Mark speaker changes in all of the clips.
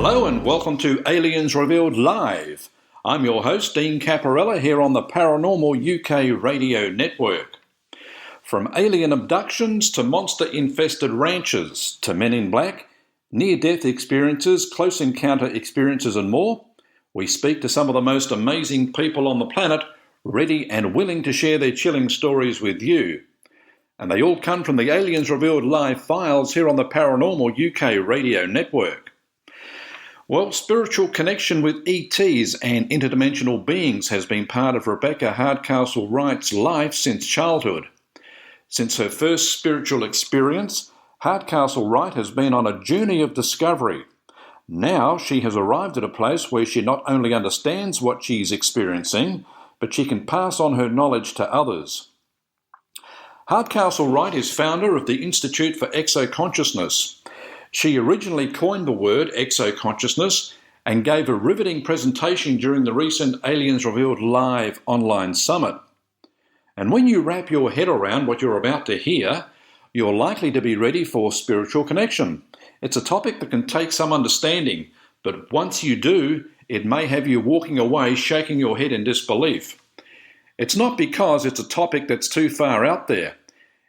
Speaker 1: Hello and welcome to Aliens Revealed Live. I'm your host, Dean Caporella, here on the Paranormal UK radio network. From alien abductions to monster-infested ranches to Men in Black, near-death experiences, close encounter experiences and more, we speak to some of the most amazing people on the planet, ready and willing to share their chilling stories with you. And they all come from the Aliens Revealed Live files here on the Paranormal UK radio network. Well, spiritual connection with ETs and interdimensional beings has been part of Rebecca Hardcastle Wright's life since childhood. Since her first spiritual experience, Hardcastle Wright has been on a journey of discovery. Now she has arrived at a place where she not only understands what she's experiencing, but she can pass on her knowledge to others. Hardcastle Wright is founder of the Institute for Exo Consciousness. She originally coined the word Exoconsciousness and gave a riveting presentation during the recent Aliens Revealed Live online summit. And when you wrap your head around what you're about to hear, you're likely to be ready for spiritual connection. It's a topic that can take some understanding, but once you do, it may have you walking away shaking your head in disbelief. It's not because it's a topic that's too far out there.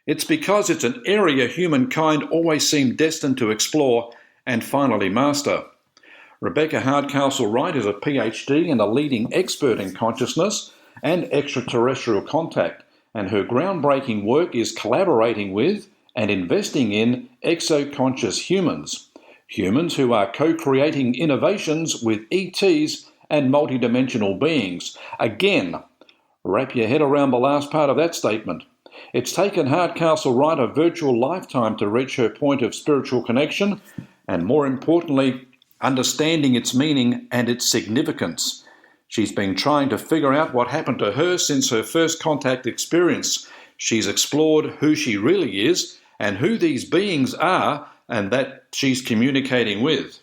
Speaker 1: It's because it's an area humankind always seemed destined to explore and finally master. Rebecca Hardcastle Wright is a PhD and a leading expert in consciousness and extraterrestrial contact, and her groundbreaking work is collaborating with and investing in exo-conscious humans who are co-creating innovations with ETs and multidimensional beings. Again, wrap your head around the last part of that statement. It's taken Hardcastle Wright a virtual lifetime to reach her point of spiritual connection and, more importantly, understanding its meaning and its significance. She's been trying to figure out what happened to her since her first contact experience. She's explored who she really is and who these beings are and that she's communicating with.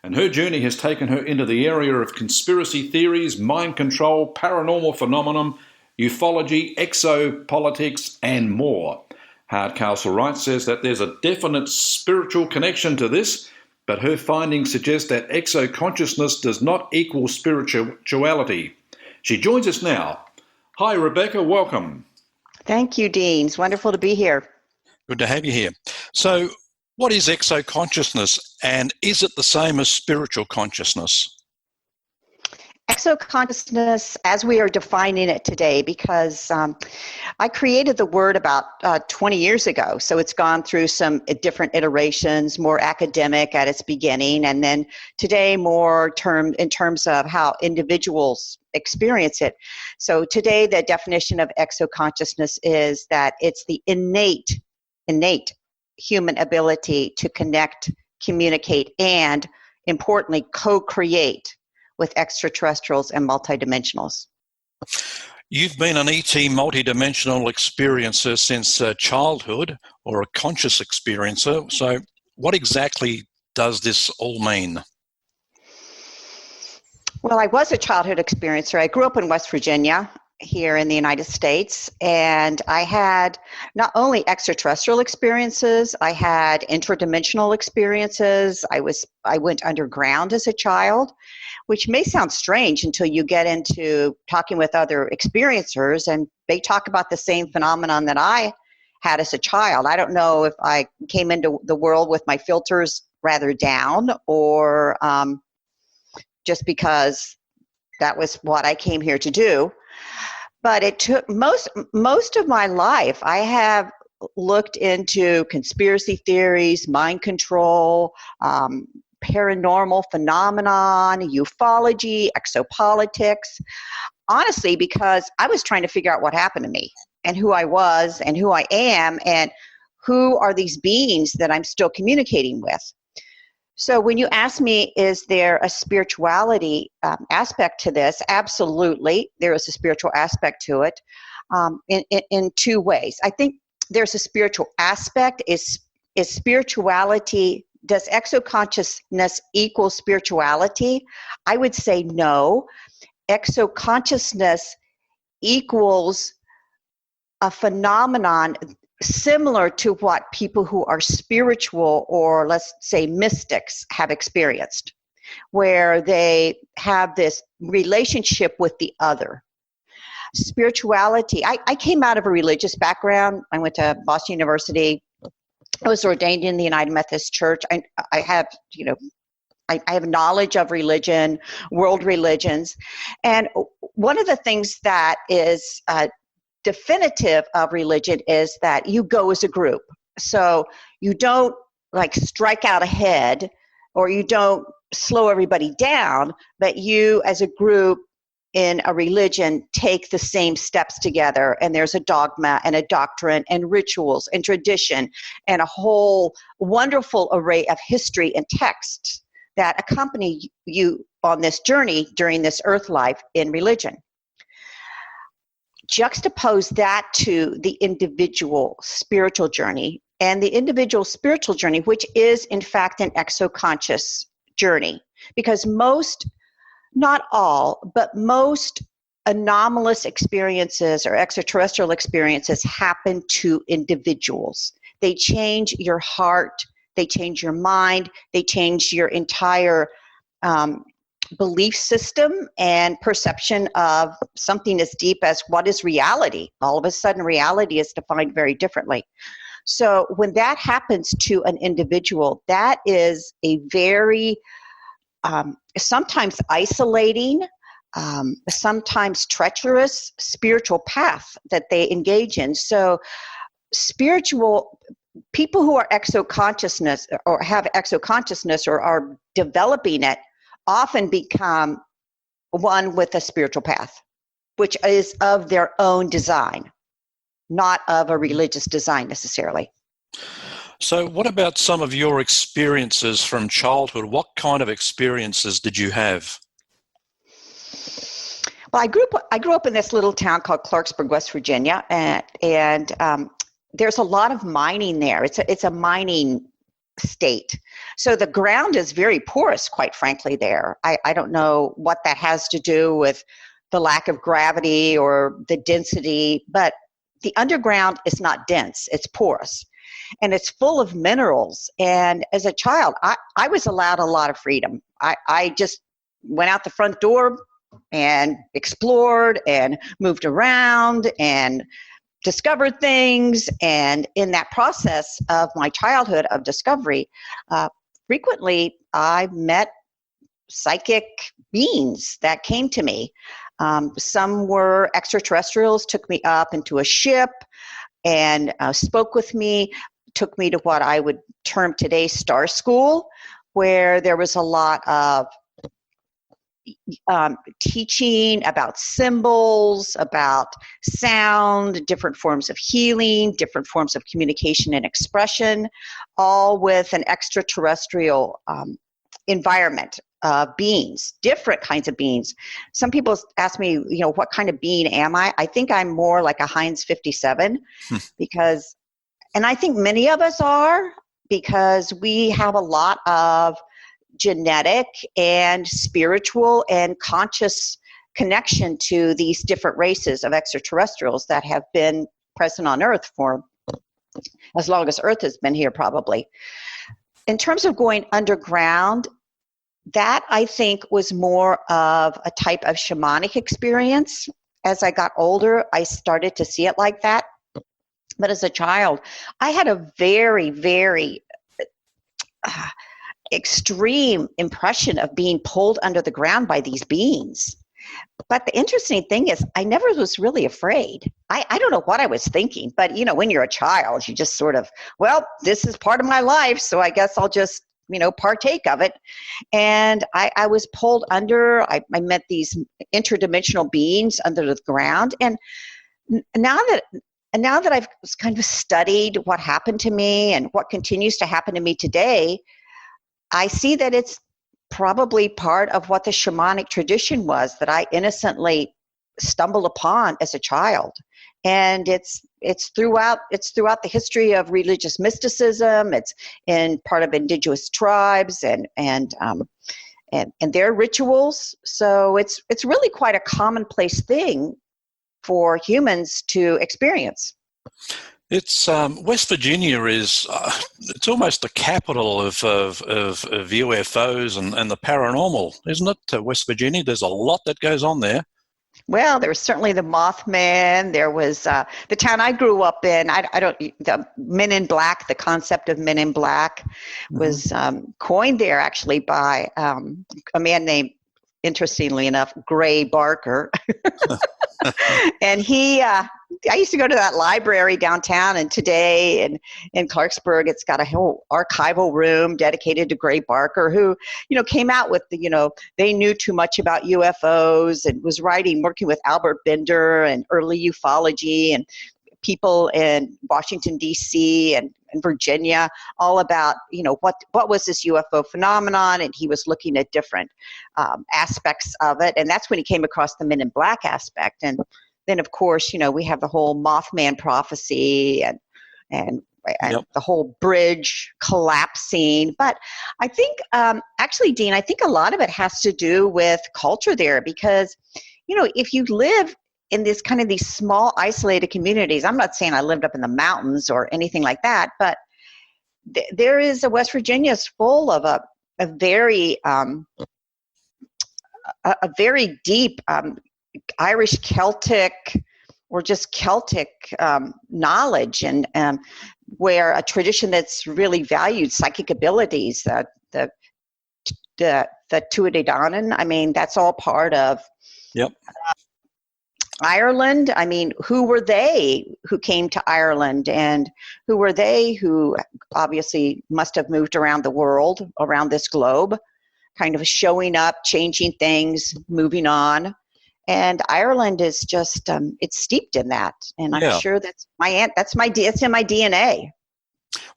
Speaker 1: And her journey has taken her into the area of conspiracy theories, mind control, paranormal phenomenon, ufology, exopolitics, and more. Hardcastle Wright says that there's a definite spiritual connection to this, but her findings suggest that exoconsciousness does not equal spirituality. She joins us now. Hi, Rebecca, welcome.
Speaker 2: Thank you, Dean. It's wonderful to be here.
Speaker 1: Good to have you here. So, what is exoconsciousness, and is it the same as spiritual consciousness?
Speaker 2: Exoconsciousness, as we are defining it today, because I created the word about 20 years ago, so it's gone through some different iterations, more academic at its beginning, and then today more in terms of how individuals experience it. So today the definition of exoconsciousness is that it's the innate human ability to connect, communicate, and importantly, co-create with extraterrestrials and multidimensionals.
Speaker 1: You've been an ET multidimensional experiencer since childhood, or a conscious experiencer. So what exactly does this all mean?
Speaker 2: Well, I was a childhood experiencer. I grew up in West Virginia, here in the United States, and I had not only extraterrestrial experiences, I had interdimensional experiences. I went underground as a child, which may sound strange until you get into talking with other experiencers, and they talk about the same phenomenon that I had as a child. I don't know if I came into the world with my filters rather down, or just because that was what I came here to do. But it took most of my life. I have looked into conspiracy theories, mind control, paranormal phenomenon, ufology, exopolitics, honestly, because I was trying to figure out what happened to me and who I was and who I am and who are these beings that I'm still communicating with. So when you ask me, is there a spirituality aspect to this? Absolutely, there is a spiritual aspect to it in two ways. I think there's a spiritual aspect. Is spirituality, does exoconsciousness equal spirituality? I would say no. Exoconsciousness equals a phenomenon similar to what people who are spiritual or, let's say, mystics have experienced. where they have this relationship with the other. Spirituality, I came out of a religious background. I went to Boston University. I was ordained in the United Methodist Church. I have, I have knowledge of religion, world religions. And one of the things that is definitive of religion is that you go as a group. So you don't like strike out ahead, or you don't slow everybody down, but you as a group in a religion take the same steps together, and there's a dogma and a doctrine and rituals and tradition and a whole wonderful array of history and texts that accompany you on this journey during this earth life in religion. Juxtapose that to the individual spiritual journey, and the individual spiritual journey, which is in fact an exoconscious journey, because most, not all, but most anomalous experiences or extraterrestrial experiences happen to individuals. They change your heart, they change your mind, they change your entire belief system and perception of something as deep as what is reality. All of a sudden, reality is defined very differently. So when that happens to an individual, that is a very sometimes isolating, sometimes treacherous spiritual path that they engage in. So spiritual people who are exoconsciousness or have exoconsciousness or are developing it often become one with a spiritual path, which is of their own design, not of a religious design necessarily.
Speaker 1: So what about some of your experiences from childhood? What kind of experiences did you have?
Speaker 2: Well, I grew up in this little town called Clarksburg, West Virginia, and there's a lot of mining there. It's a mining state. So the ground is very porous, quite frankly, there. I don't know what that has to do with the lack of gravity or the density, but the underground is not dense, it's porous. And it's full of minerals. And as a child, I was allowed a lot of freedom. I just went out the front door and explored and moved around and discovered things. And in that process of my childhood of discovery, frequently I met psychic beings that came to me. Some were extraterrestrials, took me up into a ship and spoke with me, took me to what I would term today star school, where there was a lot of teaching about symbols, about sound, different forms of healing, different forms of communication and expression, all with an extraterrestrial environment of beings, different kinds of beings. Some people ask me, what kind of being am I? I think I'm more like a Heinz 57 because, and I think many of us are, because we have a lot of genetic and spiritual and conscious connection to these different races of extraterrestrials that have been present on Earth for as long as Earth has been here, probably. In terms of going underground, that I think was more of a type of shamanic experience. As I got older, I started to see it like that. But as a child, I had a very, very extreme impression of being pulled under the ground by these beings. But the interesting thing is, I never was really afraid. I don't know what I was thinking, but when you're a child, you just sort of, well, this is part of my life, so I guess I'll just, partake of it. And I was pulled under. I met these interdimensional beings under the ground. And now that I've kind of studied what happened to me and what continues to happen to me today, I see that it's probably part of what the shamanic tradition was that I innocently stumbled upon as a child. And it's throughout the history of religious mysticism. It's in part of indigenous tribes and their rituals. So it's really quite a commonplace thing for humans to experience.
Speaker 1: It's West Virginia is it's almost the capital of UFOs and the paranormal, isn't it? West Virginia. There's a lot that goes on there.
Speaker 2: Well, there was certainly the Mothman. There was the town I grew up in. The Men in Black. The concept of Men in Black was coined there actually by a man named, interestingly enough, Gray Barker. And I used to go to that library downtown, and today in Clarksburg, it's got a whole archival room dedicated to Gray Barker, who, came out with they knew too much about UFOs and was working with Albert Bender and early ufology and people in Washington, D.C. and Virginia, all about, what was this UFO phenomenon, and he was looking at different aspects of it, and that's when he came across the Men in Black aspect. And then, of course, we have the whole Mothman prophecy and
Speaker 1: Yep.
Speaker 2: the whole bridge collapsing. But I think, actually, Dean, I think a lot of it has to do with culture there, because, if you live in these small isolated communities, I'm not saying I lived up in the mountains or anything like that, but there is West Virginia is full of a very deep Irish Celtic or just Celtic knowledge, and where a tradition that's really valued psychic abilities, the Tuatha. I mean, that's all part of.
Speaker 1: Yep.
Speaker 2: Ireland, I mean, who were they who came to Ireland, and who were they who obviously must have moved around the world, around this globe, kind of showing up, changing things, moving on. And Ireland is just, it's steeped in that. And I'm sure it's in my DNA.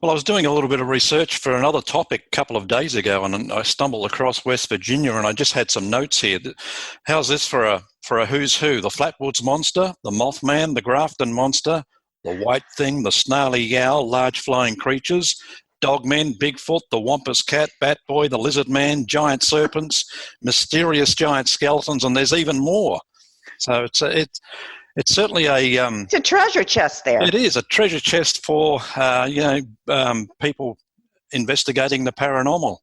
Speaker 1: Well, I was doing a little bit of research for another topic a couple of days ago, and I stumbled across West Virginia, and I just had some notes here. How's this for a who's who? The Flatwoods Monster, the Mothman, the Grafton Monster, the White Thing, the Snarly Owl, large flying creatures, Dogmen, Bigfoot, the Wampus Cat, Bat Boy, the Lizard Man, giant serpents, mysterious giant skeletons, and there's even more. So it's certainly
Speaker 2: it's a treasure chest there.
Speaker 1: It is a treasure chest for people investigating the paranormal.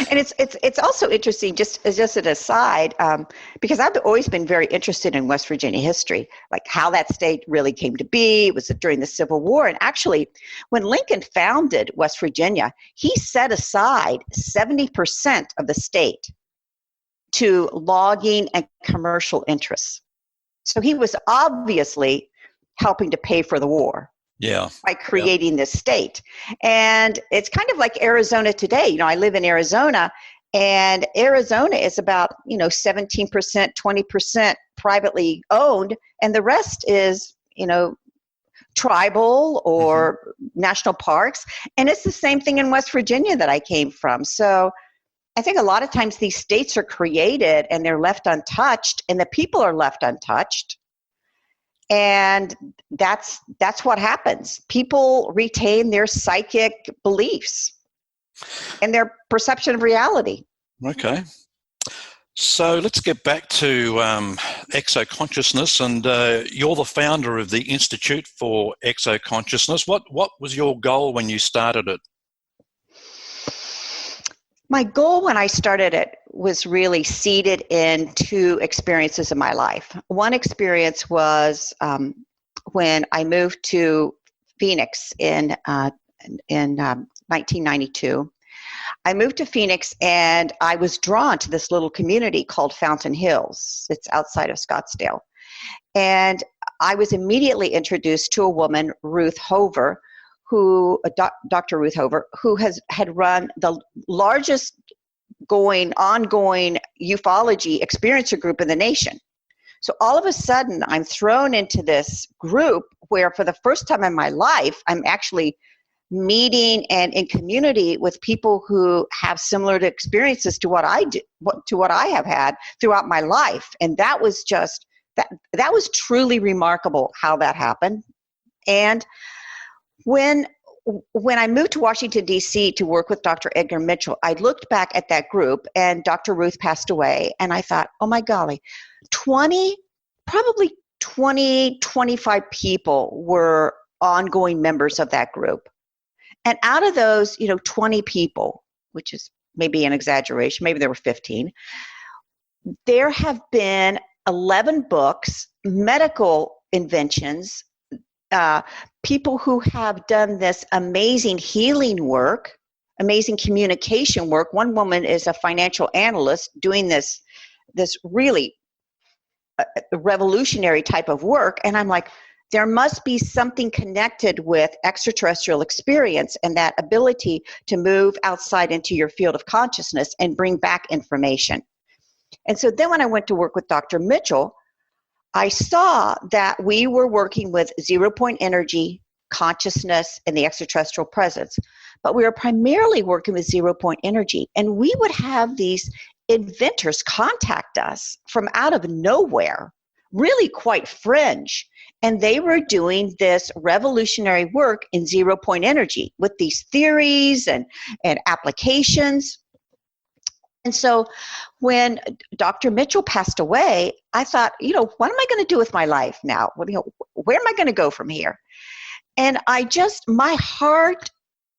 Speaker 2: And it's also interesting, just an aside, because I've always been very interested in West Virginia history, like how that state really came to be. It was during the Civil War, and actually, when Lincoln founded West Virginia, he set aside 70% of the state to logging and commercial interests. So he was obviously helping to pay for the war.
Speaker 1: Yeah.
Speaker 2: By creating this state. And it's kind of like Arizona today. I live in Arizona, and Arizona is about, 17%, 20% privately owned, and the rest is, tribal or national parks. And it's the same thing in West Virginia that I came from. So I think a lot of times these states are created and they're left untouched, and the people are left untouched. And that's what happens. People retain their psychic beliefs and their perception of reality.
Speaker 1: Okay. So let's get back to Exoconsciousness, and you're the founder of the Institute for Exoconsciousness. What was your goal when you started it?
Speaker 2: My goal when I started it was really seated in two experiences in my life. One experience was when I moved to Phoenix in 1992. I moved to Phoenix, and I was drawn to this little community called Fountain Hills. It's outside of Scottsdale. And I was immediately introduced to a woman, Ruth Hover, Dr. Ruth Hover, who had run the largest ongoing ufology experiencer group in the nation. So all of a sudden, I'm thrown into this group where, for the first time in my life, I'm actually meeting and in community with people who have similar experiences to what I do, to what I have had throughout my life, and that was just that was truly remarkable how that happened. And when I moved to Washington, D.C. to work with Dr. Edgar Mitchell, I looked back at that group, and Dr. Ruth passed away, and I thought, oh my golly, 25 people were ongoing members of that group. And out of those, 20 people, which is maybe an exaggeration, maybe there were 15, there have been 11 books, medical inventions, people who have done this amazing healing work, amazing communication work. One woman is a financial analyst doing this really revolutionary type of work. And I'm like, there must be something connected with extraterrestrial experience and that ability to move outside into your field of consciousness and bring back information. And so then when I went to work with Dr. Mitchell, I saw that we were working with zero-point energy, consciousness, and the extraterrestrial presence. But we were primarily working with zero-point energy. And we would have these inventors contact us from out of nowhere, really quite fringe. And they were doing this revolutionary work in zero-point energy with these theories and applications. And so when Dr. Mitchell passed away, I thought, what am I going to do with my life now? Where am I going to go from here? And my heart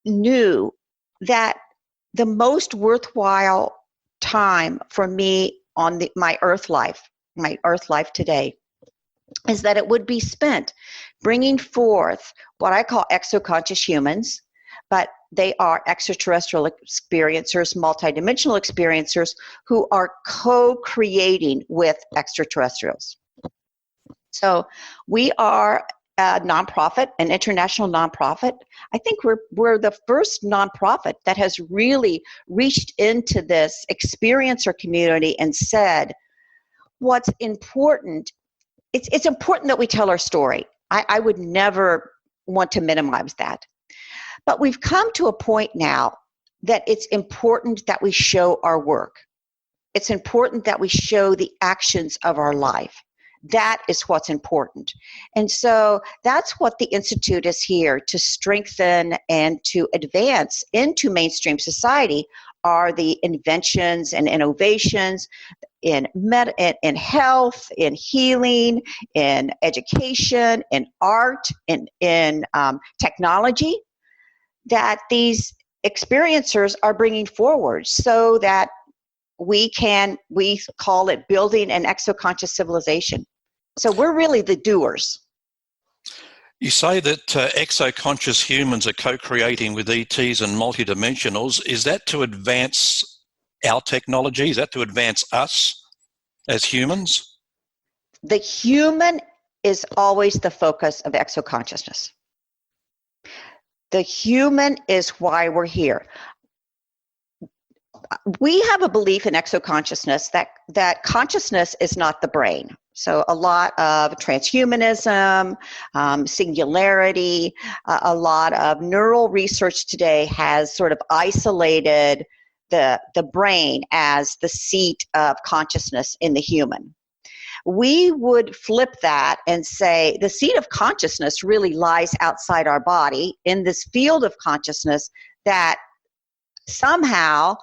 Speaker 2: knew that the most worthwhile time for me on my earth life today, is that it would be spent bringing forth what I call exoconscious humans, but they are extraterrestrial experiencers, multidimensional experiencers who are co-creating with extraterrestrials. So we are a nonprofit, an international nonprofit. I think we're the first nonprofit that has really reached into this experiencer community and said, what's important, it's important that we tell our story. I would never want to minimize that. But we've come to a point now that it's important that we show our work. It's important that we show the actions of our life. That is what's important. And so that's what the Institute is here to strengthen and to advance into mainstream society, are the inventions and innovations in health, in healing, in education, in art, in technology, that these experiencers are bringing forward, so that we call it building an exoconscious civilization. So we're really the doers.
Speaker 1: You say that exoconscious humans are co-creating with ETs and multidimensionals. Is that to advance our technology? Is that to advance us as humans?
Speaker 2: The human is always the focus of exoconsciousness. The human is why we're here. We have a belief in exoconsciousness that consciousness is not the brain. So a lot of transhumanism, singularity, a lot of neural research today has sort of isolated the brain as the seat of consciousness in the human. We would flip that and say the seat of consciousness really lies outside our body in this field of consciousness that somehow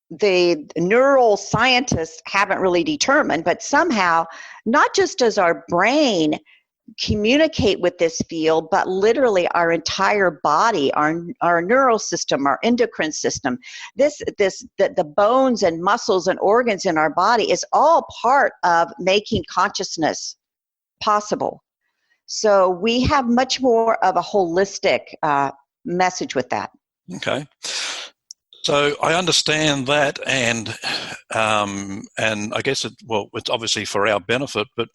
Speaker 2: the neural scientists haven't really determined, but somehow not just does our brain communicate with this field, but literally our entire body, our neural system, our endocrine system, the bones and muscles and organs in our body is all part of making consciousness possible. So we have much more of a holistic message with that.
Speaker 1: Okay. So I understand that, and I guess it's obviously for our benefit, but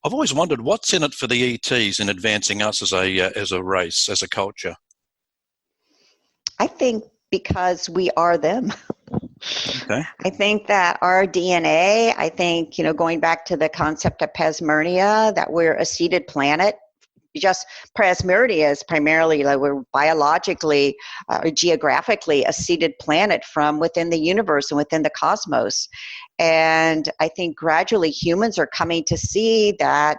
Speaker 1: I've always wondered what's in it for the ETs in advancing us as a race, as a culture.
Speaker 2: I think because we are them.
Speaker 1: Okay.
Speaker 2: I think that our DNA, going back to the concept of Pasmernia, that we're a seeded planet. Just Pasmernia is primarily we're biologically or geographically a seeded planet from within the universe and within the cosmos. And I think gradually humans are coming to see that,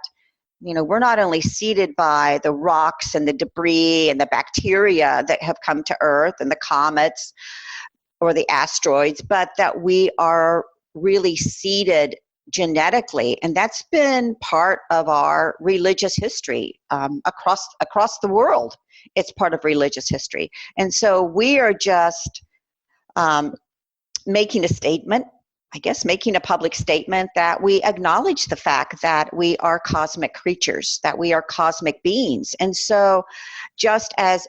Speaker 2: we're not only seeded by the rocks and the debris and the bacteria that have come to Earth and the comets or the asteroids, but that we are really seeded genetically, and that's been part of our religious history across the world. It's part of religious history. And so we are just making a statement, I guess, making a public statement that we acknowledge the fact that we are cosmic creatures, that we are cosmic beings. And so just as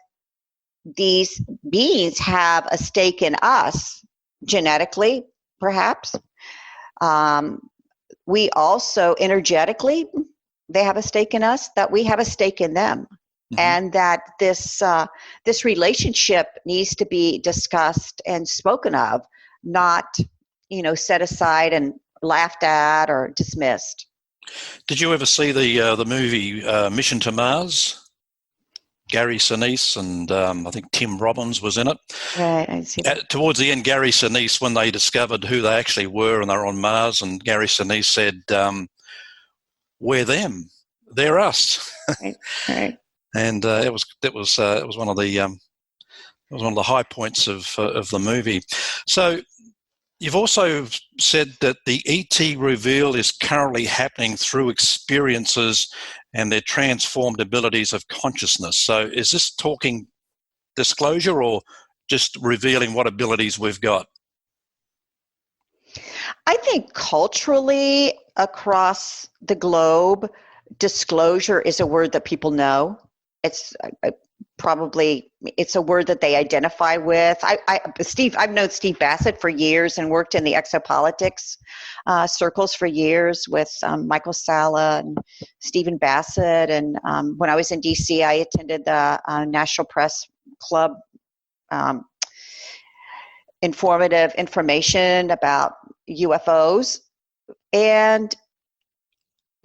Speaker 2: these beings have a stake in us, genetically, perhaps, we also energetically, they have a stake in us, that we have a stake in them. Mm-hmm. And that this relationship needs to be discussed and spoken of, not, set aside and laughed at or dismissed.
Speaker 1: Did you ever see the movie Mission to Mars? Gary Sinise and I think Tim Robbins was in it.
Speaker 2: Right, I see that.
Speaker 1: Towards the end, Gary Sinise, when they discovered who they actually were and they were on Mars, and Gary Sinise said, "We're them, they're us."
Speaker 2: Right.
Speaker 1: And it was one of the high points of the movie. So you've also said that the ET reveal is currently happening through experiences and their transformed abilities of consciousness. So is this talking disclosure or just revealing what abilities we've got?
Speaker 2: I think culturally across the globe, disclosure is a word that people know. It's it's a word that they identify with. I've known Steve Bassett for years and worked in the exopolitics circles for years with Michael Salla and Stephen Bassett. And when I was in DC, I attended the National Press Club informative information about UFOs. And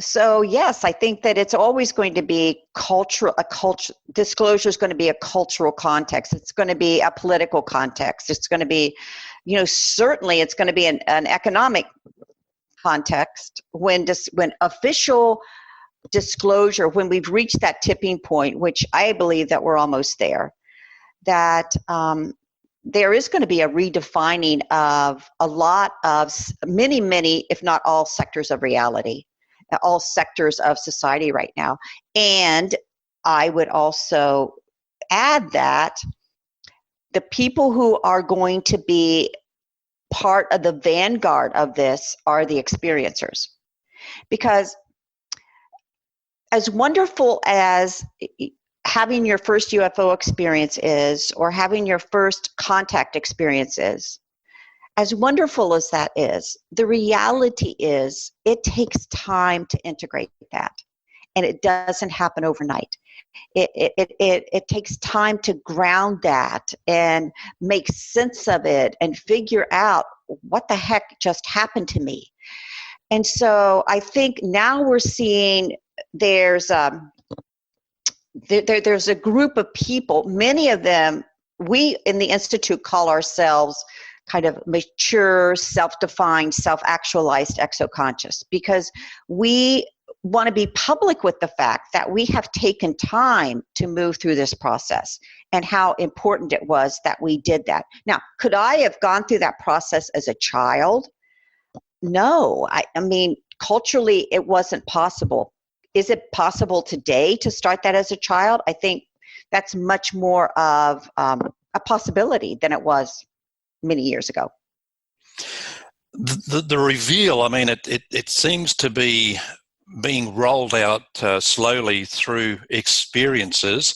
Speaker 2: so, yes, I think that it's always going to be disclosure is going to be a cultural context. It's going to be a political context. It's going to be, certainly it's going to be an economic context when official disclosure, when we've reached that tipping point, which I believe that we're almost there, that there is going to be a redefining of a lot of many, if not all sectors of reality, all sectors of society right now. And I would also add that the people who are going to be part of the vanguard of this are the experiencers. Because as wonderful as having your first UFO experience is, or having your first contact experience is, as wonderful as that is, the reality is it takes time to integrate that, and it doesn't happen overnight. It takes time to ground that and make sense of it and figure out what the heck just happened to me. And so I think now we're seeing there's a group of people, many of them, we in the Institute call ourselves kind of mature, self-defined, self-actualized exoconscious, because we want to be public with the fact that we have taken time to move through this process and how important it was that we did that. Now, could I have gone through that process as a child? No. I mean, culturally, it wasn't possible. Is it possible today to start that as a child? I think that's much more of a possibility than it was many years ago.
Speaker 1: The reveal, I mean, it seems to be being rolled out slowly through experiences.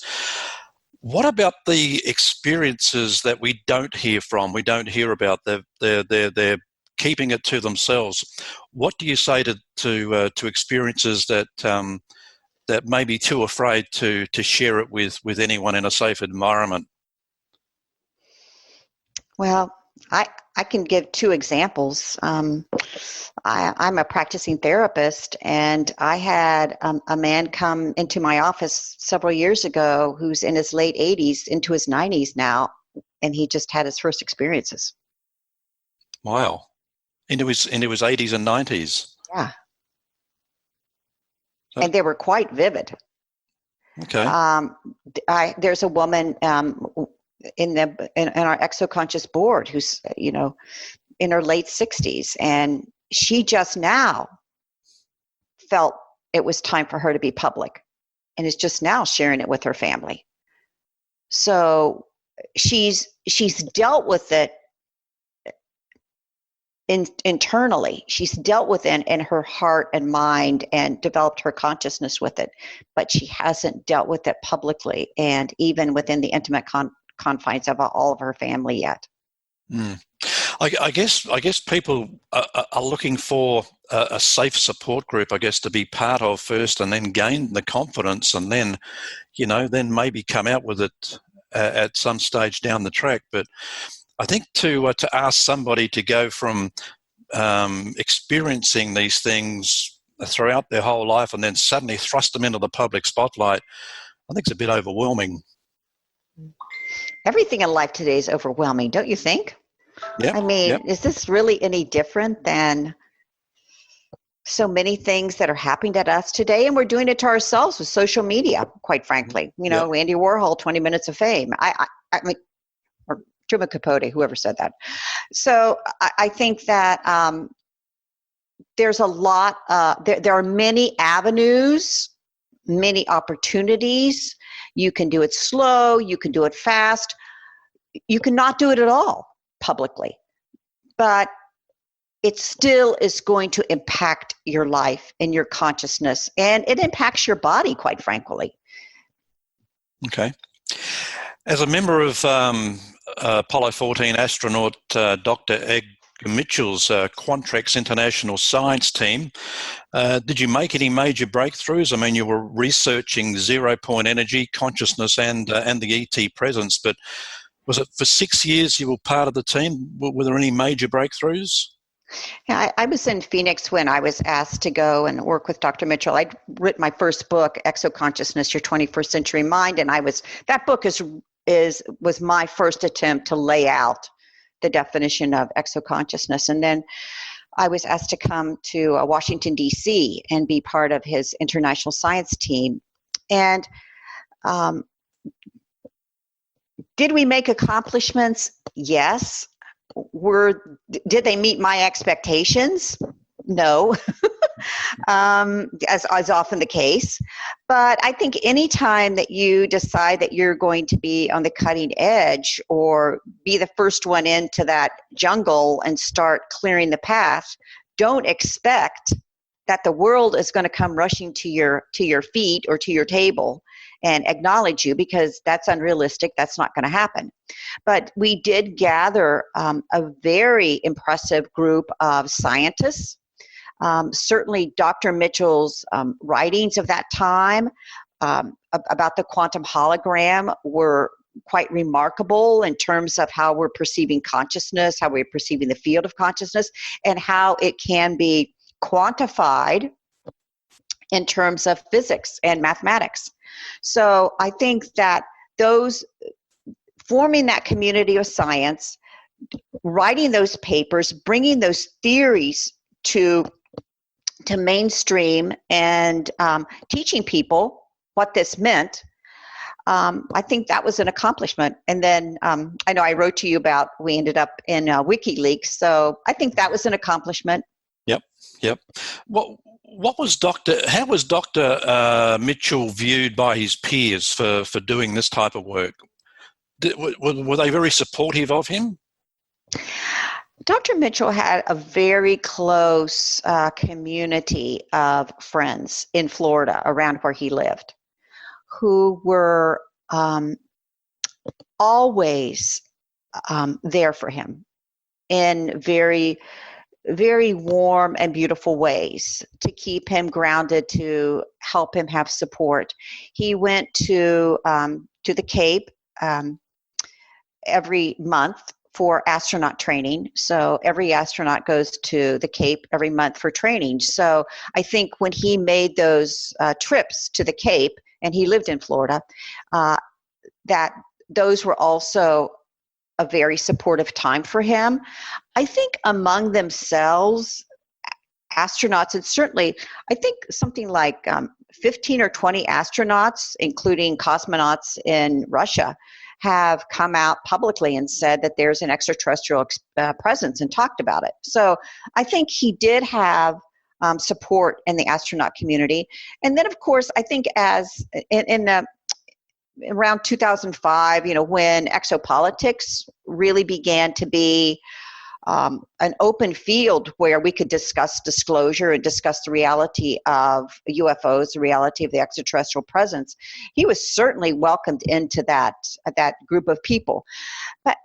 Speaker 1: What about the experiences that we don't hear from, we don't hear about? They're keeping it to themselves. What do you say to experiences that may be too afraid to share it with anyone in a safe environment?
Speaker 2: Well, I can give two examples. I'm a practicing therapist, and I had a man come into my office several years ago who's in his late 80s, into his 90s now, and he just had his first experiences.
Speaker 1: Wow. Into his 80s and 90s.
Speaker 2: Yeah. And they were quite vivid.
Speaker 1: Okay.
Speaker 2: There's a woman in our Exoconscious board who's in her late 60s, and she just now felt it was time for her to be public, and is just now sharing it with her family. So she's dealt with it internally. She's dealt with it in her heart and mind and developed her consciousness with it, but she hasn't dealt with it publicly and even within the intimate confines of all of her family yet.
Speaker 1: I guess people are looking for a safe support group, I guess, to be part of first, and then gain the confidence, and then, then maybe come out with it at some stage down the track. But I think to ask somebody to go from experiencing these things throughout their whole life and then suddenly thrust them into the public spotlight, I think it's a bit overwhelming.
Speaker 2: Everything in life today is overwhelming, don't you think?
Speaker 1: Yeah.
Speaker 2: I mean, Is this really any different than so many things that are happening to us today? And we're doing it to ourselves with social media, quite frankly. Andy Warhol, 20 Minutes of Fame. I mean, or Truman Capote, whoever said that. So I think that there's a lot, there are many avenues, many opportunities. You can do it slow, you can do it fast, you cannot do it at all publicly, but it still is going to impact your life and your consciousness, and it impacts your body, quite frankly.
Speaker 1: Okay. As a member of Apollo 14 astronaut Dr. Edgar Mitchell's Quantrex International Science Team, did you make any major breakthroughs? I mean, you were researching zero-point energy, consciousness, and the ET presence, but was it for 6 years you were part of the team? Were there any major breakthroughs?
Speaker 2: Yeah, I was in Phoenix when I was asked to go and work with Dr. Mitchell. I'd written my first book, Exoconsciousness, Your 21st Century Mind, and that book was my first attempt to lay out the definition of exoconsciousness. And then I was asked to come to Washington, D.C. and be part of his international science team. And did we make accomplishments? Yes. Did they meet my expectations? No, as often the case. But I think any time that you decide that you're going to be on the cutting edge or be the first one into that jungle and start clearing the path, don't expect that the world is going to come rushing to your feet or to your table and acknowledge you, because that's unrealistic. That's not going to happen. But we did gather a very impressive group of scientists. Certainly Dr. Mitchell's writings of that time about the quantum hologram were quite remarkable in terms of how we're perceiving consciousness, how we're perceiving the field of consciousness, and how it can be quantified in terms of physics and mathematics. So I think that forming that community of science, writing those papers, bringing those theories to mainstream, and teaching people what this meant, I think that was an accomplishment. And then I know I wrote to you about, we ended up in WikiLeaks, so I think that was an accomplishment.
Speaker 1: Yep. How was Dr. Mitchell viewed by his peers for doing this type of work? Were they very supportive of him?
Speaker 2: Dr. Mitchell had a very close community of friends in Florida around where he lived, who were always there for him in very, very warm and beautiful ways to keep him grounded, to help him have support. He went to the Cape every month for astronaut training. So every astronaut goes to the Cape every month for training. So I think when he made those trips to the Cape, and he lived in Florida, that those were also a very supportive time for him. I think among themselves, astronauts, and certainly I think something like 15 or 20 astronauts, including cosmonauts in Russia, have come out publicly and said that there's an extraterrestrial presence and talked about it. So I think he did have support in the astronaut community. And then, of course, I think as in around 2005, when exopolitics really began to be an open field where we could discuss disclosure and discuss the reality of UFOs, the reality of the extraterrestrial presence, he was certainly welcomed into that group of people. But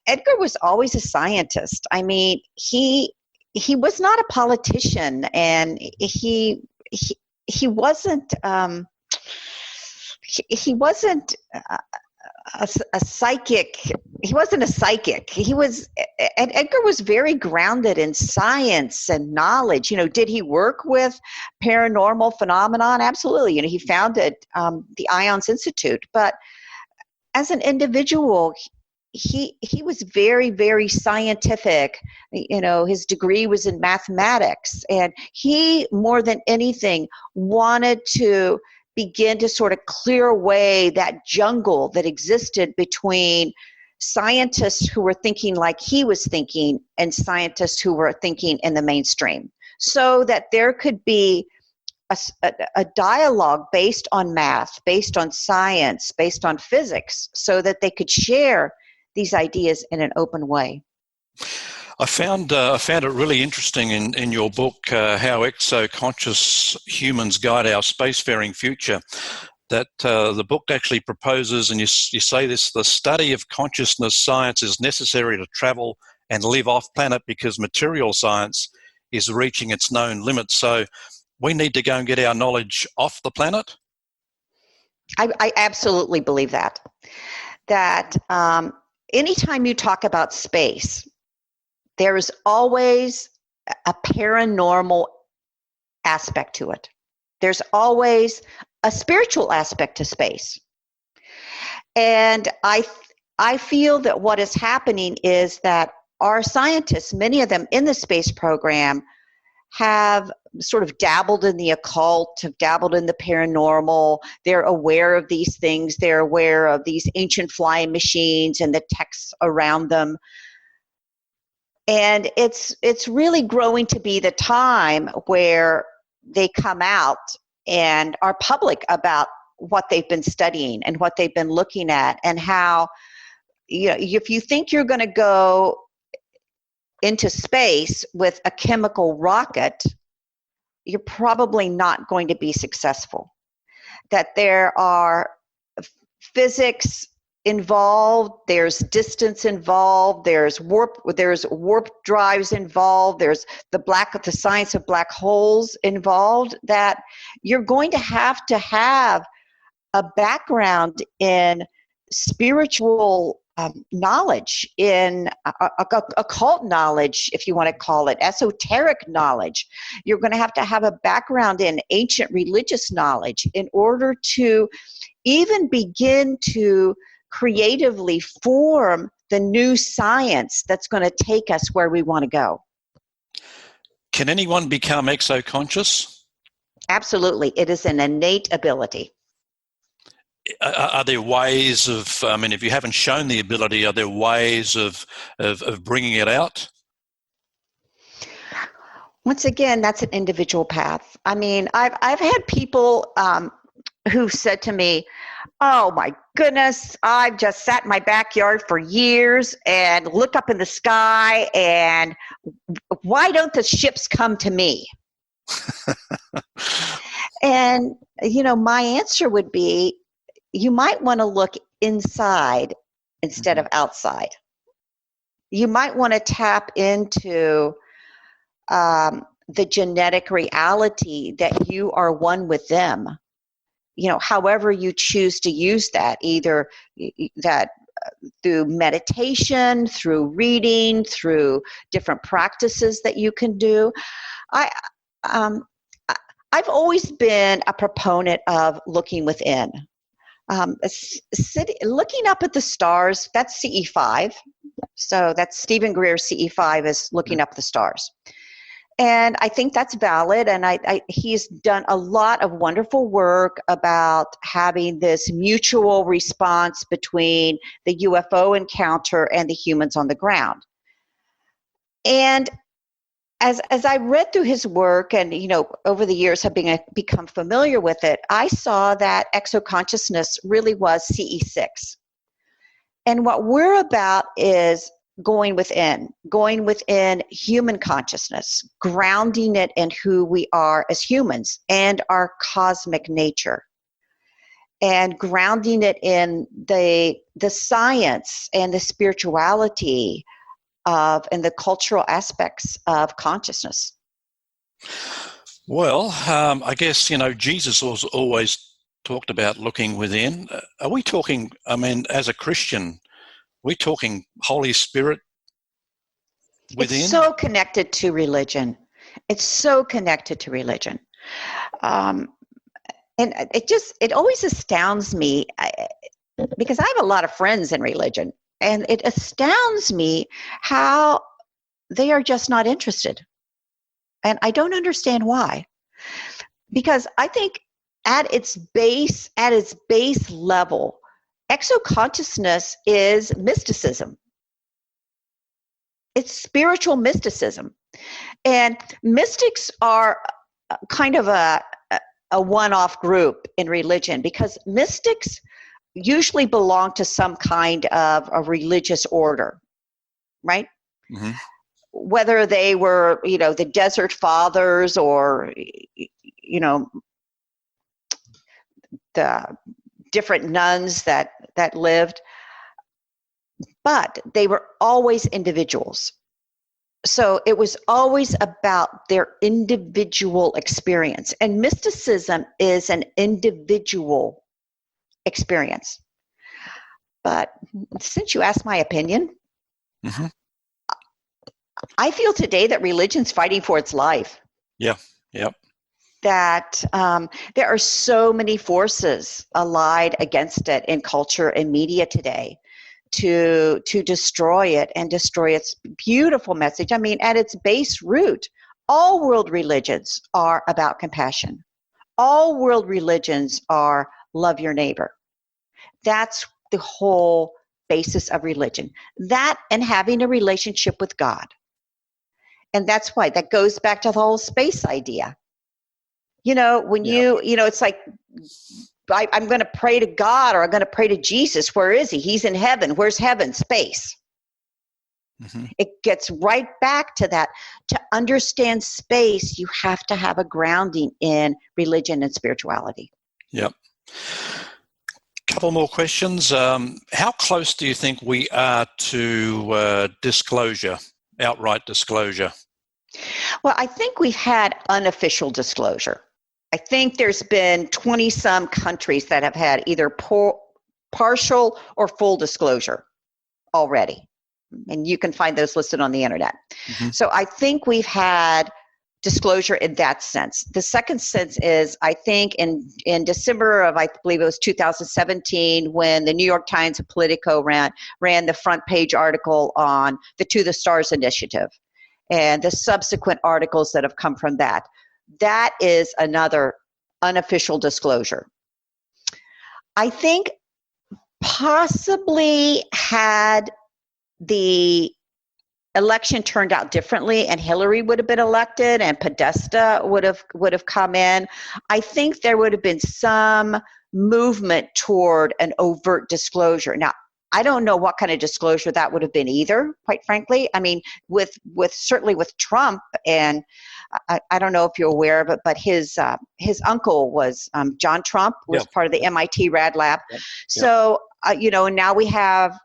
Speaker 2: Edgar was always a scientist. I mean, he was not a politician, and he wasn't he wasn't a psychic. He wasn't a psychic. Edgar was very grounded in science and knowledge. Did he work with paranormal phenomenon? Absolutely. He founded the Ions Institute, but as an individual, he was very, very scientific. His degree was in mathematics, and he, more than anything, wanted to begin to sort of clear away that jungle that existed between scientists who were thinking like he was thinking and scientists who were thinking in the mainstream, so that there could be a dialogue based on math, based on science, based on physics, so that they could share these ideas in an open way.
Speaker 1: I found it really interesting in your book, How Exo-Conscious Humans Guide Our Spacefaring Future, that the book actually proposes, and you say this, the study of consciousness science is necessary to travel and live off-planet because material science is reaching its known limits. So we need to go and get our knowledge off the planet?
Speaker 2: I absolutely believe that. That anytime you talk about space, there is always a paranormal aspect to it. There's always a spiritual aspect to space. And I feel that what is happening is that our scientists, many of them in the space program, have sort of dabbled in the occult, have dabbled in the paranormal. They're aware of these things. They're aware of these ancient flying machines and the texts around them. And it's really growing to be the time where they come out and are public about what they've been studying and what they've been looking at, and how, if you think you're going to go into space with a chemical rocket, you're probably not going to be successful. That there are physics involved, there's distance involved, there's warp drives involved, there's the science of black holes involved, that you're going to have a background in spiritual knowledge, in occult knowledge, if you want to call it, esoteric knowledge. You're going to have a background in ancient religious knowledge in order to even begin to creatively form the new science that's going to take us where we want to go.
Speaker 1: Can anyone become exo-conscious?
Speaker 2: Absolutely. It is an innate ability.
Speaker 1: Are there ways of, if you haven't shown the ability, are there ways of bringing it out?
Speaker 2: Once again, that's an individual path. I've had people who said to me, "Oh my goodness, I've just sat in my backyard for years and look up in the sky, and why don't the ships come to me?" And, my answer would be, you might want to look inside instead of outside. You might want to tap into the genetic reality that you are one with them. However you choose to use that, either that through meditation, through reading, through different practices that you can do. I've always been a proponent of looking within. Looking up at the stars, that's CE5. So that's Stephen Greer's CE5 is looking up the stars. And I think that's valid. And he's done a lot of wonderful work about having this mutual response between the UFO encounter and the humans on the ground. And as I read through his work and, over the years have become familiar with it, I saw that exoconsciousness really was CE6. And what we're about is going within human consciousness, grounding it in who we are as humans and our cosmic nature, and grounding it in the science and the spirituality and the cultural aspects of consciousness.
Speaker 1: Well, I guess, Jesus was always talked about looking within. Are we talking, as a Christian, we're talking Holy Spirit within?
Speaker 2: It's so connected to religion. And it always astounds me because I have a lot of friends in religion, and it astounds me how they are just not interested. And I don't understand why. Because I think at its base level, exoconsciousness is mysticism. It's spiritual mysticism. And mystics are kind of a one-off group in religion, because mystics usually belong to some kind of a religious order, right? Mm-hmm. Whether they were, the Desert Fathers or, the different nuns that lived, but they were always individuals. So it was always about their individual experience. And mysticism is an individual experience. But since you asked my opinion, mm-hmm. I feel today that religion's fighting for its life.
Speaker 1: Yeah, yep.
Speaker 2: That there are so many forces allied against it in culture and media today to destroy it and destroy its beautiful message. At its base root, all world religions are about compassion. All world religions are love your neighbor. That's the whole basis of religion. That and having a relationship with God. And that's why that goes back to the whole space idea. When it's like, I'm going to pray to God, or I'm going to pray to Jesus. Where is he? He's in heaven. Where's heaven? Space. Mm-hmm. It gets right back to that. To understand space, you have to have a grounding in religion and spirituality.
Speaker 1: Yep. Couple more questions. How close do you think we are to disclosure, outright disclosure?
Speaker 2: Well, I think we've had unofficial disclosure. I think there's been 20-some countries that have had either partial or full disclosure already. And you can find those listed on the internet. Mm-hmm. So I think we've had disclosure in that sense. The second sense is, I think in December of, I believe it was 2017, when the New York Times and Politico ran the front page article on the To the Stars initiative and the subsequent articles that have come from that. That is another unofficial disclosure. I think possibly had the election turned out differently and Hillary would have been elected and Podesta would have come in, I think there would have been some movement toward an overt disclosure. Now, I don't know what kind of disclosure that would have been either, quite frankly. With certainly with Trump, and I don't know if you're aware of it, but his uncle was John Trump was part of the MIT Rad Lab. Yep. So now we have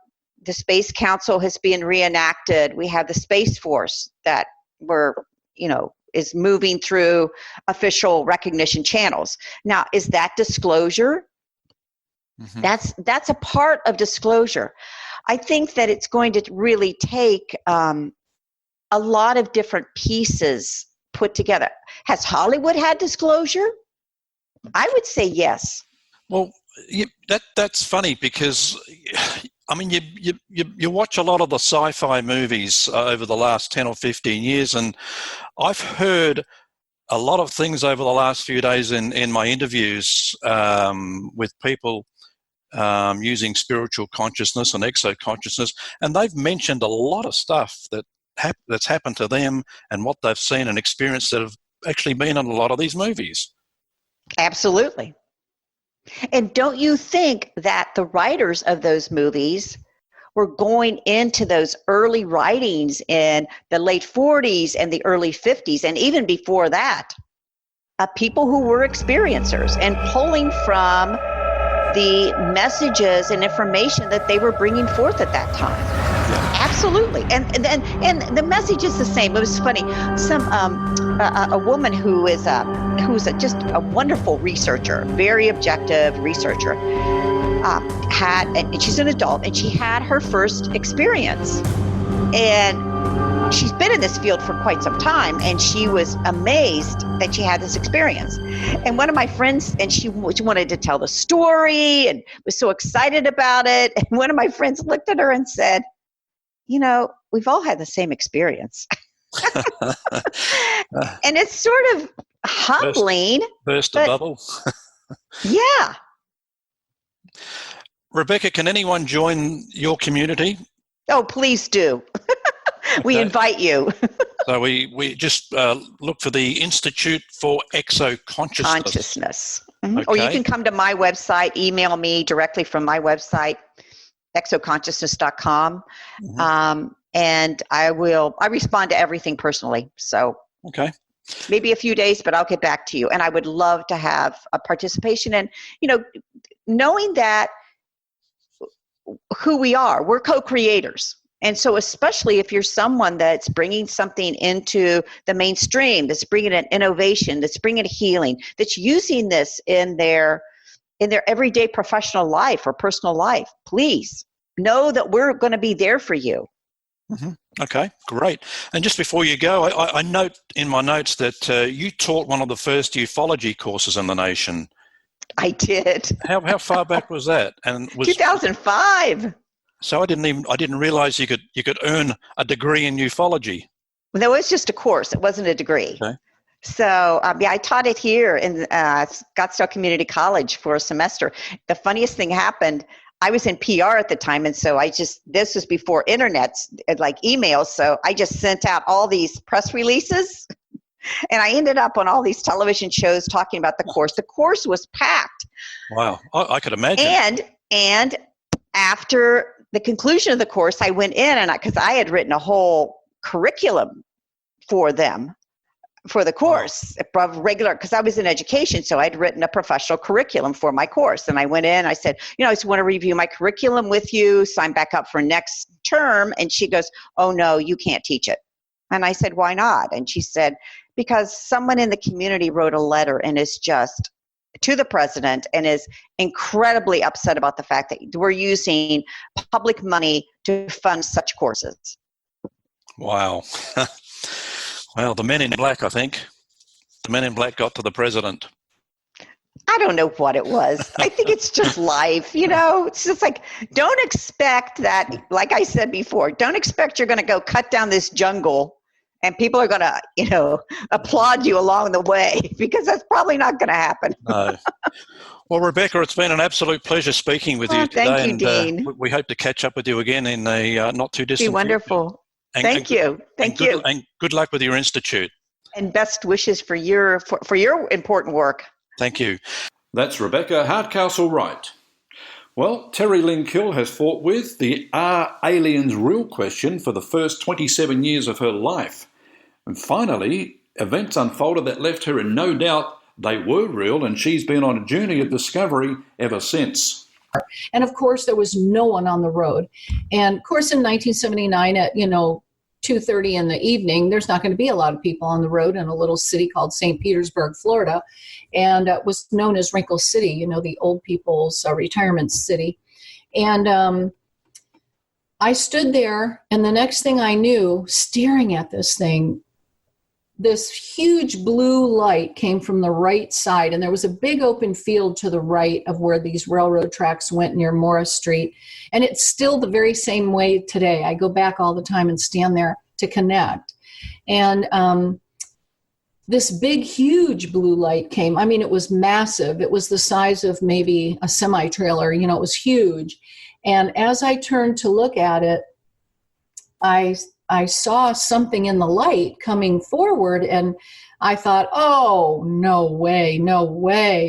Speaker 2: the Space Council has been reenacted. We have the Space Force that is moving through official recognition channels. Now, is that disclosure? Mm-hmm. That's a part of disclosure. I think that it's going to really take a lot of different pieces put together. Has Hollywood had disclosure? I would say yes.
Speaker 1: Well, that's funny because I mean, you watch a lot of the sci-fi movies over the last 10 or 15 years, and I've heard a lot of things over the last few days in my interviews with people using spiritual consciousness and exoconsciousness, and they've mentioned a lot of stuff that's happened to them and what they've seen and experienced that have actually been in a lot of these movies.
Speaker 2: Absolutely. And don't you think that the writers of those movies were going into those early writings in the late 40s and the early 50s, and even before that, people who were experiencers and pulling from the messages and information that they were bringing forth at that time? Absolutely. And the message is the same. It was funny. A woman who's just a wonderful researcher, very objective researcher, and she's an adult, and she had her first experience. And she's been in this field for quite some time, and she was amazed that she had this experience. And one of my friends, and she wanted to tell the story and was so excited about it. And one of my friends looked at her and said, you know, we've all had the same experience. And it's sort of humbling.
Speaker 1: Burst a bubble.
Speaker 2: Yeah.
Speaker 1: Rebecca, can anyone join your community?
Speaker 2: Oh, please do. We invite you.
Speaker 1: So we just look for the Institute for Exo Consciousness.
Speaker 2: Mm-hmm. Okay. Or you can come to my website, email me directly from my website, exoconsciousness.com. Mm-hmm. And I respond to everything personally. So
Speaker 1: okay,
Speaker 2: maybe a few days, but I'll get back to you. And I would love to have a participation. And, you know, knowing that who we are, we're co-creators. And so especially if you're someone that's bringing something into the mainstream, that's bringing an innovation, that's bringing a healing, that's using this in their everyday professional life or personal life, please know that we're going to be there for you.
Speaker 1: Mm-hmm. Okay, great. And just before you go, I note in my notes that you taught one of the first ufology courses in the nation.
Speaker 2: I did.
Speaker 1: How far back was that? And was
Speaker 2: 2005.
Speaker 1: So I didn't realize you could earn a degree in ufology.
Speaker 2: No, it was just a course. It wasn't a degree. Okay. So I taught it here in Scottsdale Community College for a semester. The funniest thing happened. I was in PR at the time, and so this was before internet, like emails, so I just sent out all these press releases, and I ended up on all these television shows talking about the course. The course was packed.
Speaker 1: Wow, I could imagine.
Speaker 2: And after the conclusion of the course, I went in, and because I had written a whole curriculum for them, for the course, regular, because I was in education, so I'd written a professional curriculum for my course. And I went in, I said, I just want to review my curriculum with you, sign back up for next term. And she goes, oh no, you can't teach it. And I said, why not? And she said, because someone in the community wrote a letter and is just to the president and is incredibly upset about the fact that we're using public money to fund such courses.
Speaker 1: Wow. Well, the men in black, I think. The men in black got to the president.
Speaker 2: I don't know what it was. I think it's just life, It's just like, don't expect that, like I said before, don't expect you're going to go cut down this jungle and people are going to, applaud you along the way, because that's probably not going to happen.
Speaker 1: No. Well, Rebecca, it's been an absolute pleasure speaking with you today.
Speaker 2: Thank you, Dean.
Speaker 1: We hope to catch up with you again in a not too distant
Speaker 2: future. Be wonderful.
Speaker 1: Future.
Speaker 2: Thank you.
Speaker 1: And good luck with your institute.
Speaker 2: And best wishes for your important work.
Speaker 1: Thank you. That's Rebecca Hardcastle Wright. Well, Terry Lynn Kill has fought with the Are Aliens Real question for the first 27 years of her life. And finally, events unfolded that left her in no doubt they were real, and she's been on a journey of discovery ever since.
Speaker 3: And of course, there was no one on the road. And of course, in 1979 at, 2:30 in the evening, there's not going to be a lot of people on the road in a little city called St. Petersburg, Florida. And it was known as Wrinkle City, the old people's retirement city. And I stood there, and the next thing I knew, staring at this thing, this huge blue light came from the right side, and there was a big open field to the right of where these railroad tracks went near Morris Street. And it's still the very same way today. I go back all the time and stand there to connect. And this big, huge blue light came. I mean, it was massive. It was the size of maybe a semi-trailer. You know, it was huge. And as I turned to look at it, I saw something in the light coming forward, and I thought, oh, no way.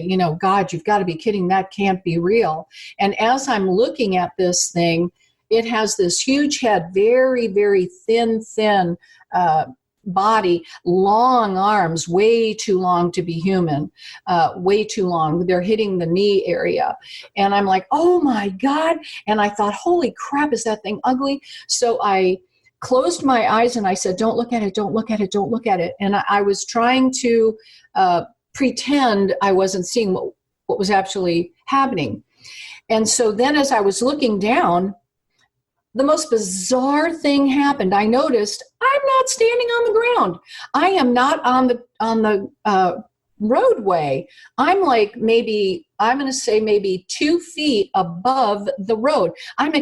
Speaker 3: You know, God, you've got to be kidding. That can't be real. And as I'm looking at this thing, it has this huge head, very, very thin body, long arms, way too long to be human, way too long. They're hitting the knee area. And I'm like, oh my God. And I thought, holy crap, is that thing ugly? So I closed my eyes and I said, don't look at it, don't look at it, don't look at it. And I was trying to pretend I wasn't seeing what was actually happening. And so then as I was looking down, the most bizarre thing happened. I noticed I'm not standing on the ground. I am not on the roadway. I'm like I'm going to say maybe 2 feet above the road. I've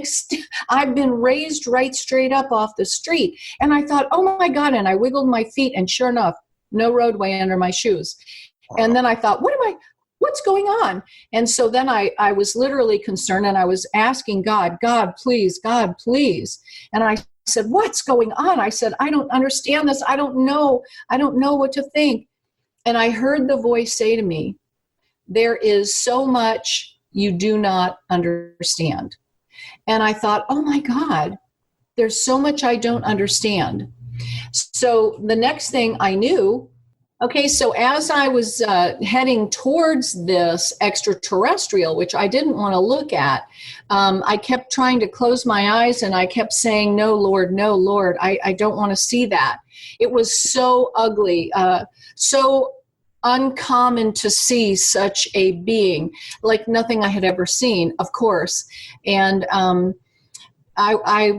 Speaker 3: been raised right straight up off the street. And I thought, oh my God. And I wiggled my feet, and sure enough, no roadway under my shoes. And then I thought, what's going on? And so then I was literally concerned, and I was asking God, please. And I said, what's going on? I said, I don't understand this. I don't know what to think. And I heard the voice say to me, there is so much you do not understand. And I thought, oh my God, there's so much I don't understand. So the next thing I knew, okay, so as I was heading towards this extraterrestrial, which I didn't want to look at, I kept trying to close my eyes, and I kept saying, no, Lord, I don't want to see that. It was so ugly, so uncommon to see such a being, like nothing I had ever seen, of course. And I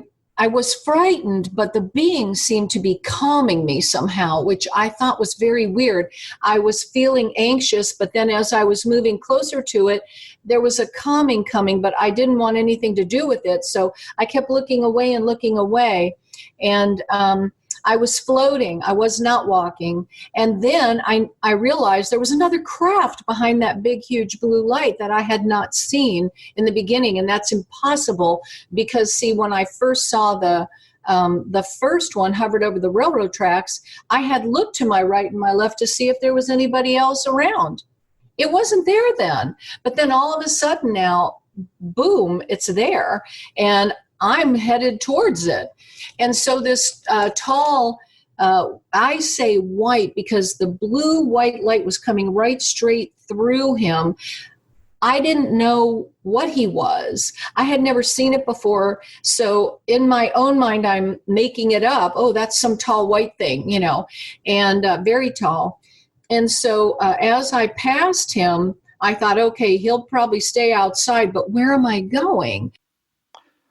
Speaker 3: was frightened, but the being seemed to be calming me somehow, which I thought was very weird. I was feeling anxious, but then as I was moving closer to it, there was a calming coming, but I didn't want anything to do with it. So I kept looking away. And I was floating. I was not walking. And then I realized there was another craft behind that big, huge blue light that I had not seen in the beginning. And that's impossible because, see, when I first saw the first one hovered over the railroad tracks, I had looked to my right and my left to see if there was anybody else around. It wasn't there then. But then all of a sudden now, boom, it's there. And I'm headed towards it. And so this tall, I say white because the blue-white light was coming right straight through him. I didn't know what he was. I had never seen it before. So in my own mind, I'm making it up. Oh, that's some tall white thing, you know, and very tall. And so as I passed him, I thought, okay, he'll probably stay outside, but where am I going?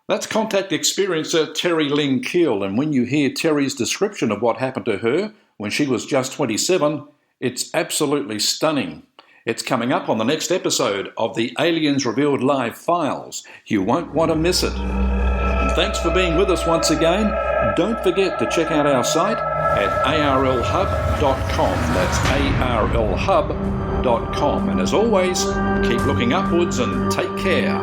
Speaker 1: That's contact experiencer Terry Lynn Keel, and when you hear Terry's description of what happened to her when she was just 27, it's absolutely stunning. It's coming up on the next episode of the Aliens Revealed Live Files. You won't want to miss it. And thanks for being with us once again. Don't forget to check out our site at arlhub.com. That's arlhub.com. And as always, keep looking upwards and take care.